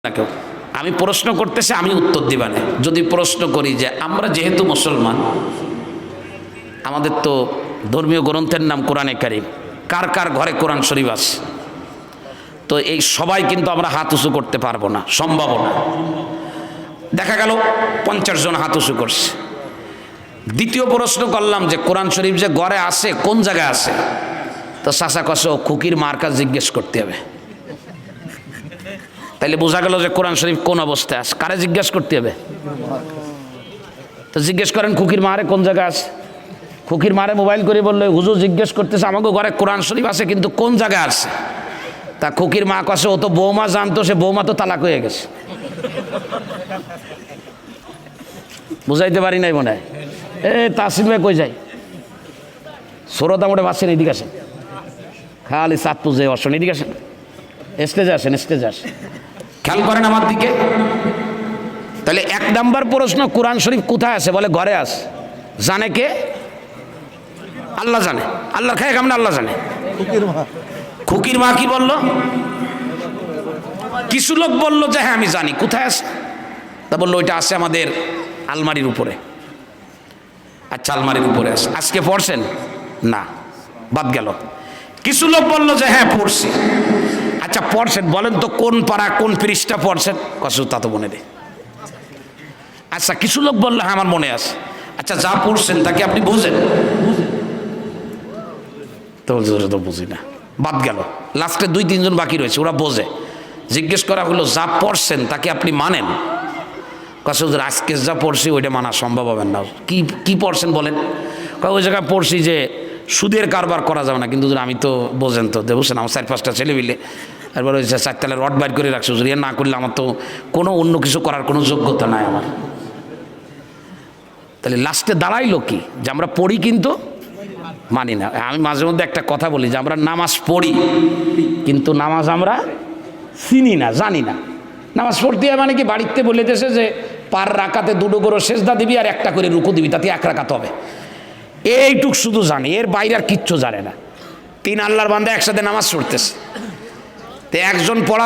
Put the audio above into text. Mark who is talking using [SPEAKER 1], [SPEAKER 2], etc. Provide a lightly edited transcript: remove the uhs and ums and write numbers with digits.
[SPEAKER 1] না কেউ। আমি প্রশ্ন করতেছি, আমি উত্তর দিবা না। যদি প্রশ্ন করি যে আমরা যেহেতু মুসলমান, আমাদের তো ধর্মীয় গ্রন্থের নাম কোরআনে কারীম, কার কার ঘরে কোরআন শরীফ আছে? তো এই সবাই কিন্তু আমরা হাত উঁচু করতে পারবো না, সম্ভব না। দেখা গেল 50 জন হাত উঁচু করছে। দ্বিতীয় প্রশ্ন করলাম যে কোরআন শরীফ যে ঘরে আছে কোন জায়গায় আছে? তো চাচা কসে খুকির মার কাছে জিজ্ঞেস করতে হবে। তাইলে বোঝা গেল যে কোরআন শরীফ কোন অবস্থায় আছে, কারে জিজ্ঞেস করতে হবে? তো জিজ্ঞেস করেন খুকির মারে কোন জায়গায় আছে। খুকির মারে মোবাইল করে বললো হুজুর জিজ্ঞেস করতেছে আমাকে ঘরে কোরআন শরীফ আছে কিন্তু কোন জায়গায় আছে। তা খুকির মা কসে ও তো বৌমা জানতো, সে বৌমা তো তালাক হয়ে গেছে। বুঝাইতে পারি নাই মনে হয়। তাসিম ভাই কই যাই? সরদা মোটে বাসেন, এদিকে আসেন। খালি সাতপু যে অসন, এদিকে আসেন, স্টেজে আসেন, স্টেজে আসেন। খেয়াল করেন আমার দিকে। তাহলে 1 নাম্বার প্রশ্ন, কোরআন শরীফ কোথায় আছে? বলে ঘরে আছে। জানে কে? আল্লাহ জানে। আল্লাহর খায় কেমন আল্লাহ জানে? খুকির মা কি বলল? কিছু লোক বললো যে হ্যাঁ আমি জানি কোথায় আছে। তা বললো ওইটা আছে আমাদের আলমারির উপরে। আচ্ছা, আলমারির উপরে আছে। আজকে পড়ছেন? না, বাদ গেল। কিছু লোক বললো যে হ্যাঁ পড়ছি। আচ্ছা পড়ছেন, বলেন তো কোন পারা কোন পৃষ্ঠা পড়ছেন? কসু তা তো মনে নেই। আচ্ছা কিছু লোক বললো হ্যাঁ আমার মনে আছে। আচ্ছা যা পড়ছেন তাকে আপনি বুঝেন? তো বুঝি না, বাদ গেল। লাস্টে 2-3 জন বাকি রয়েছে, ওরা বোঝে। জিজ্ঞেস করা হলো যা পড়ছেন তাকে আপনি মানেন? কসু আজকে যা পড়ছি ওইটা মানা সম্ভব হবে না। কি পড়ছেন বলেন? ওই জায়গায় পড়ছি যে সুদের কারবার করা যাবে না, কিন্তু আমি তো বোঝেন তো বুঝছেন আমার 4-5টা ছেলে মিলে এরপর ওই 4 তলায় রড বাইর করে রাখছি, ইয়ে না করলে আমার তো কোনো অন্য কিছু করার কোনো যোগ্যতা নাই আমার। তাহলে লাস্টে দাঁড়াইলো কি? যে আমরা পড়ি কিন্তু মানি না। আমি মাঝে মধ্যে একটা কথা বলি যে আমরা নামাজ পড়ি কিন্তু নামাজ আমরা চিনি না, জানি না। নামাজ পড়তে মানে কি বাড়িতে বলে দিয়েছে যে পার রাকাতে 2 করে সেজদা দিবি আর 1টা করে রুকু দিবি, তাতে 1 রাকাত হবে। এইটুক শুধু জানি, এর বাইরে আর কিচ্ছু জানে না। 3 আল্লাহর বান্দা একসাথে নামাজ পড়তেছে। তো একজন পড়া